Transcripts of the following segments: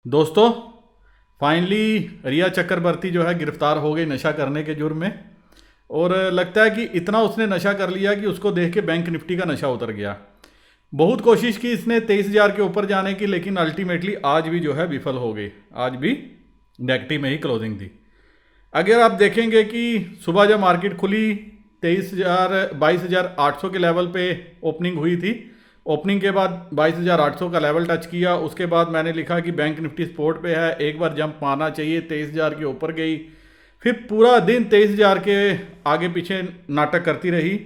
दोस्तों, फाइनली रिया चक्रवर्ती जो है गिरफ्तार हो गई नशा करने के जुर्म में। और लगता है कि इतना उसने नशा कर लिया कि उसको देख के बैंक निफ्टी का नशा उतर गया। बहुत कोशिश की इसने 23,000 के ऊपर जाने की, लेकिन अल्टीमेटली आज भी जो है विफल हो गई। आज भी नेगेटिव में ही क्लोजिंग थी। अगर आप देखेंगे कि सुबह जब मार्केट खुली 22,800 के लेवल पे ओपनिंग हुई थी। ओपनिंग के बाद 22,800 का लेवल टच किया। उसके बाद मैंने लिखा कि बैंक निफ्टी सपोर्ट पे है, एक बार जंप मारना चाहिए। 23,000 के ऊपर गई, फिर पूरा दिन 23,000 के आगे पीछे नाटक करती रही।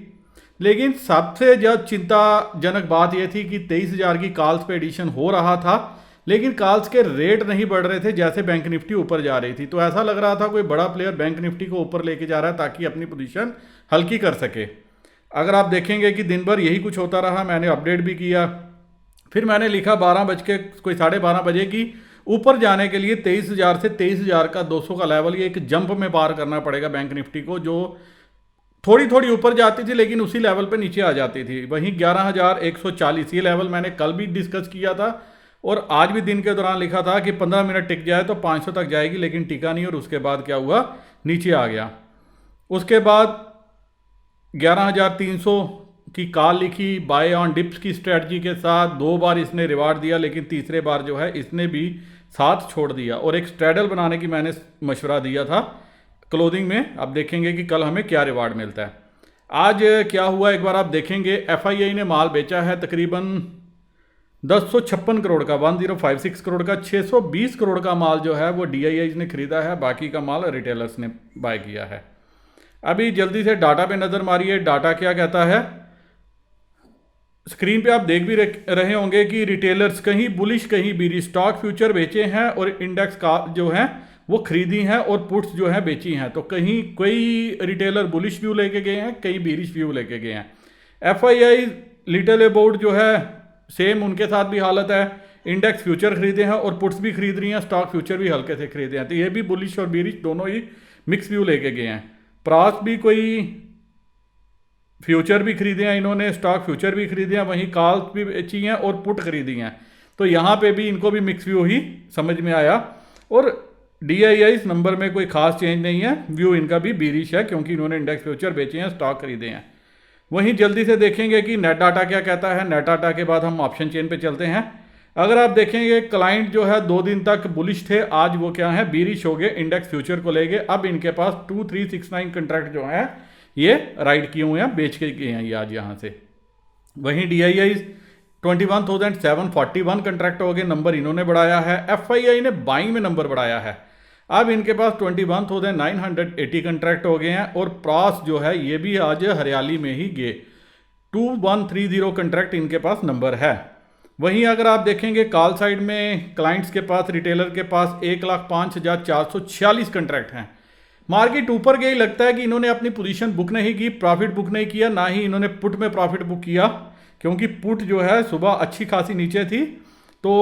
लेकिन सबसे ज़्यादा चिंताजनक बात यह थी कि 23,000 की कॉल्स पे एडिशन हो रहा था, लेकिन कॉल्स के रेट नहीं बढ़ रहे थे जैसे बैंक निफ्टी ऊपर जा रही थी। तो ऐसा लग रहा था कोई बड़ा प्लेयर बैंक निफ्टी को ऊपर लेके जा रहा है ताकि अपनी पोजीशन हल्की कर सके। अगर आप देखेंगे कि दिन भर यही कुछ होता रहा, मैंने अपडेट भी किया। फिर मैंने लिखा 12 बज के कोई 12:30 बजे की ऊपर जाने के लिए 23,000 से 23,000 का 200 का लेवल, ये एक जंप में पार करना पड़ेगा बैंक निफ्टी को, जो थोड़ी थोड़ी ऊपर जाती थी लेकिन उसी लेवल पे नीचे आ जाती थी। वहीं 11,140 ये लेवल मैंने कल भी डिस्कस किया था और आज भी दिन के दौरान लिखा था कि 15 मिनट टिक जाए तो 500 तक जाएगी, लेकिन टिका नहीं। और उसके बाद क्या हुआ, नीचे आ गया। उसके बाद 11,300 की कॉल लिखी बाय ऑन डिप्स की स्ट्रेटजी के साथ। 2 बार इसने रिवार्ड दिया, लेकिन तीसरे बार जो है इसने भी साथ छोड़ दिया और एक स्ट्रेडल बनाने की मैंने मशवरा दिया था क्लोजिंग में। अब देखेंगे कि कल हमें क्या रिवार्ड मिलता है। आज क्या हुआ एक बार आप देखेंगे। एफआईआई ने माल बेचा है तकरीबन 1056 करोड़ का, 1056 करोड़ का। 620 करोड़ का माल जो है वो डीआईआई ने खरीदा है, बाकी का माल रिटेलर्स ने बाय किया है। अभी जल्दी से डाटा पे नज़र मारिए, डाटा क्या कहता है। स्क्रीन पे आप देख भी रहे होंगे कि रिटेलर्स कहीं बुलिश कहीं बीरी स्टॉक फ्यूचर बेचे हैं और इंडेक्स का जो है वो खरीदी हैं और पुट्स जो है बेची हैं। तो कहीं कोई रिटेलर बुलिश व्यू लेके गए हैं, कहीं बीरिश व्यू लेके गए हैं। एफआईआई लिटिल अबाउट जो है सेम उनके साथ भी हालत है। इंडेक्स फ्यूचर खरीदे हैं और पुट्स भी खरीद रही हैं, स्टॉक फ्यूचर भी हल्के से खरीदे हैं। तो ये भी बुलिश और बीरिश दोनों ही मिक्स व्यू लेके गए हैं। प्रास भी कोई फ्यूचर भी खरीदे हैं इन्होंने, स्टॉक फ्यूचर भी खरीदे हैं, वहीं कॉल्स भी बेची हैं और पुट खरीदी हैं। तो यहाँ पे भी इनको भी मिक्स व्यू ही समझ में आया। और डीआईआई इस नंबर में कोई खास चेंज नहीं है, व्यू इनका भी बीरिश है क्योंकि इन्होंने इंडेक्स फ्यूचर बेचे हैं, स्टॉक खरीदे हैं। वहीं जल्दी से देखेंगे कि नेट डाटा क्या कहता है। नेट डाटा के बाद हम ऑप्शन चेन पे चलते हैं। अगर आप देखेंगे क्लाइंट जो है 2 दिन तक बुलिश थे, आज वो क्या है बीरिश हो गए, इंडेक्स फ्यूचर को ले गए। अब इनके पास 2369 कंट्रैक्ट जो है ये राइट किए हुए हैं, बेच के गए हैं ये आज यहाँ से। वहीं डीआईआई 21,741 कंट्रैक्ट हो गए, नंबर इन्होंने बढ़ाया है। एफआईआई ने बाइंग में नंबर बढ़ाया है, अब इनके पास 21,980 कंट्रैक्ट हो गए हैं। और प्रास जो है ये भी आज हरियाली में ही गए, 2130 कंट्रैक्ट इनके पास नंबर है। वहीं अगर आप देखेंगे कॉल साइड में क्लाइंट्स के पास, रिटेलर के पास 1,05,446 कंट्रैक्ट हैं। मार्केट ऊपर गई, लगता है कि इन्होंने अपनी पोजीशन बुक नहीं की, प्रॉफिट बुक नहीं किया, ना ही इन्होंने पुट में प्रॉफिट बुक किया, क्योंकि पुट जो है सुबह अच्छी खासी नीचे थी। तो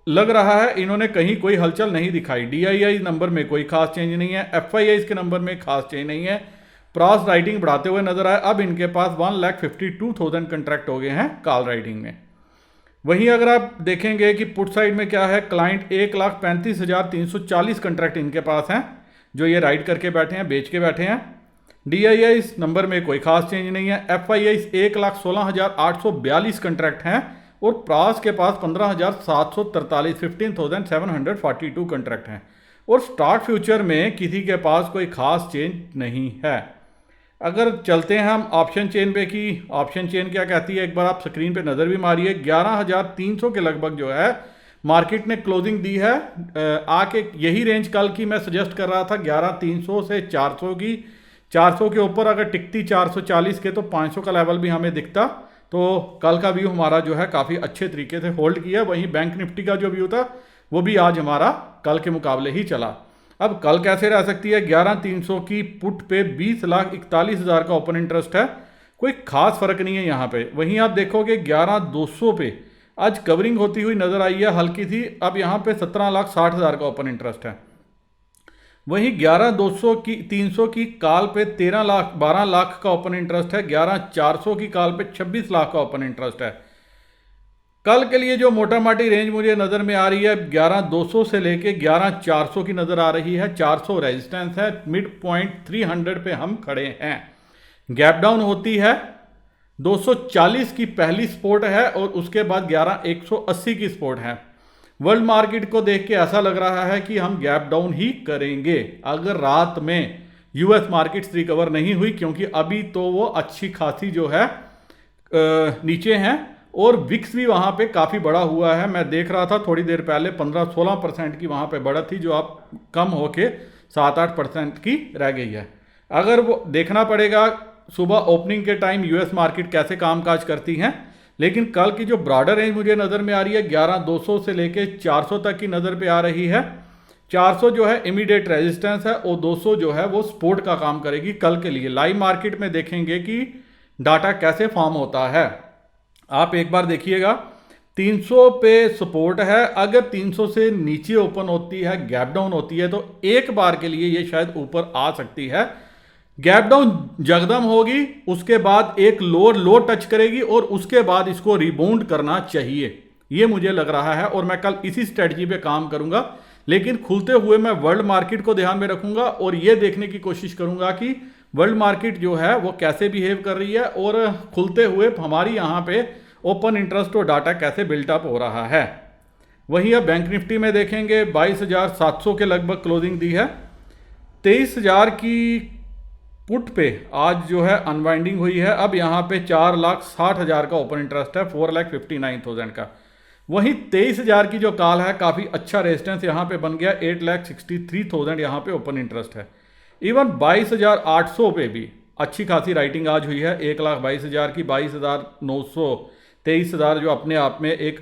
लग रहा है इन्होंने कहीं कोई हलचल नहीं दिखाई। डीआईआई नंबर में कोई खास चेंज नहीं है, एफआईआई के नंबर में खास चेंज नहीं है। प्रास राइटिंग बढ़ाते हुए नजर आए, अब इनके पास 1,52,000 कंट्रैक्ट हो गए हैं कॉल राइटिंग में। वहीं अगर आप देखेंगे कि पुट साइड में क्या है, क्लाइंट 1,35,340 कंट्रैक्ट इनके पास हैं जो ये राइट करके बैठे हैं, बेच के बैठे हैं। डीआईआई इस नंबर में कोई खास चेंज नहीं है। एफआईआई 1,16,842 कंट्रैक्ट हैं और प्रास के पास 15,743 15,742 कंट्रैक्ट हैं। और स्टॉक फ्यूचर में किसी के पास कोई खास चेंज नहीं है। अगर चलते हैं हम ऑप्शन चेन पे की, ऑप्शन चेन क्या कहती है एक बार आप स्क्रीन पे नज़र भी मारिए। 11,300 के लगभग जो है मार्केट ने क्लोजिंग दी है। आके यही रेंज कल की मैं सजेस्ट कर रहा था, 11,300 से 400 की। 400 के ऊपर अगर टिकती 440 के तो 500 का लेवल भी हमें दिखता। तो कल का व्यू हमारा जो है काफ़ी अच्छे तरीके से होल्ड किया। वहीं बैंक निफ्टी का जो व्यू था वो भी आज हमारा कल के मुकाबले ही चला। अब कल कैसे रह सकती है, 11,300 की पुट पे 20,41,000 का ओपन इंटरेस्ट है, कोई खास फर्क नहीं है यहाँ पे। वहीं आप देखोगे 11,200 पे आज कवरिंग होती हुई नजर आई है, हल्की थी। अब यहाँ पे 17,60,000 का ओपन इंटरेस्ट है। वहीं 11,200 की 300 की कॉल पे 12 लाख का ओपन इंटरेस्ट है। 11,400 की कॉल पे 26 लाख का ओपन इंटरेस्ट है। कल के लिए जो मोटा माटी रेंज मुझे नज़र में आ रही है 11,200 से लेके 11,400 की नज़र आ रही है। 400 रेजिस्टेंस है, मिड पॉइंट 300 पे हम खड़े हैं। गैप डाउन होती है 240 की पहली सपोर्ट है और उसके बाद 11,180 की सपोर्ट है। वर्ल्ड मार्केट को देख के ऐसा लग रहा है कि हम गैप डाउन ही करेंगे अगर रात में यूएस मार्केट्स रिकवर नहीं हुई, क्योंकि अभी तो वो अच्छी खासी जो है नीचे हैं और विक्स भी वहाँ पे काफ़ी बड़ा हुआ है। मैं देख रहा था थोड़ी देर पहले 15-16% की वहाँ पे बढ़त थी, जो अब कम होके 7-8% की रह गई है। अगर वो देखना पड़ेगा सुबह ओपनिंग के टाइम यूएस मार्केट कैसे कामकाज करती हैं, लेकिन कल की जो ब्रॉडर रेंज मुझे नज़र में आ रही है 11,200 से लेके 400 तक की नज़र पे आ रही है। 400 जो है इमीडिएट रेजिस्टेंस है और 200 जो है वो सपोर्ट का काम करेगी कल के लिए। लाइव मार्केट में देखेंगे कि डाटा कैसे फॉर्म होता है। आप एक बार देखिएगा 300 पे सपोर्ट है, अगर 300 से नीचे ओपन होती है, गैप डाउन होती है, तो एक बार के लिए ये शायद ऊपर आ सकती है। गैप डाउन जगदम होगी, उसके बाद एक लोअर लो टच करेगी और उसके बाद इसको रिबाउंड करना चाहिए, ये मुझे लग रहा है। और मैं कल इसी स्ट्रेटजी पे काम करूंगा, लेकिन खुलते हुए मैं वर्ल्ड मार्केट को ध्यान में रखूंगा और ये देखने की कोशिश करूंगा कि वर्ल्ड मार्केट जो है वो कैसे बिहेव कर रही है और खुलते हुए हमारी यहाँ पे ओपन इंटरेस्ट और डाटा कैसे बिल्टअप हो रहा है। वहीं अब बैंक निफ्टी में देखेंगे 22,700 के लगभग क्लोजिंग दी है। 23,000 की पुट पे आज जो है अनवाइंडिंग हुई है। अब यहाँ पे 4,60,000 का ओपन इंटरेस्ट है, 4,59,000 का। वहीं 23,000 की जो कॉल है काफ़ी अच्छा रेजिस्टेंस यहाँ पे बन गया, 8,63,000 यहाँ पे ओपन इंटरेस्ट है। इवन 22,800 पे भी अच्छी खासी राइटिंग आज हुई है, 1,22,000 की, 22,900, 23,000 जो अपने आप में एक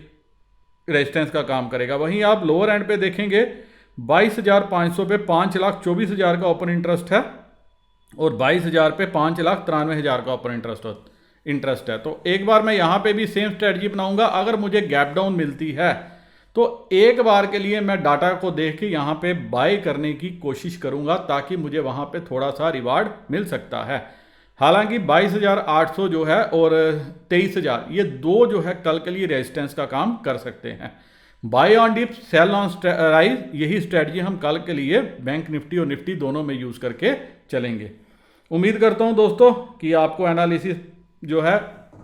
रेजिस्टेंस का काम करेगा। वहीं आप लोअर एंड पे देखेंगे 22,500 पे 5,24,000 का ओपन इंटरेस्ट है और 22,000 पे 5,93,000 का ओपन इंटरेस्ट है। तो एक बार मैं यहाँ पे भी सेम स्ट्रेटजी अपनाऊंगा। अगर मुझे गैप डाउन मिलती है तो एक बार के लिए मैं डाटा को देख के यहाँ पे बाय करने की कोशिश करूंगा, ताकि मुझे वहाँ पे थोड़ा सा रिवार्ड मिल सकता है। हालांकि 22,800 जो है और 23,000 ये दो जो है कल के लिए रेजिस्टेंस का काम कर सकते हैं। Buy on dip, sell on rise, यही स्ट्रेटजी हम कल के लिए बैंक निफ्टी और निफ्टी दोनों में यूज़ करके चलेंगे। उम्मीद करता हूं दोस्तों कि आपको एनालिसिस जो है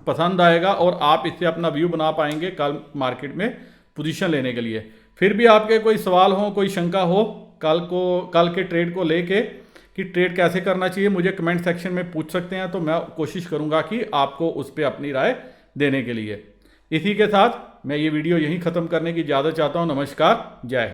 पसंद आएगा और आप इससे अपना व्यू बना पाएंगे कल मार्केट में पोजीशन लेने के लिए। फिर भी आपके कोई सवाल हो, कोई शंका हो कल के ट्रेड को लेके कि ट्रेड कैसे करना चाहिए, मुझे कमेंट सेक्शन में पूछ सकते हैं, तो मैं कोशिश करूंगा कि आपको उस पर अपनी राय देने के लिए। इसी के साथ मैं ये वीडियो यहीं ख़त्म करने की इजाज़त चाहता हूँ। नमस्कार, जय।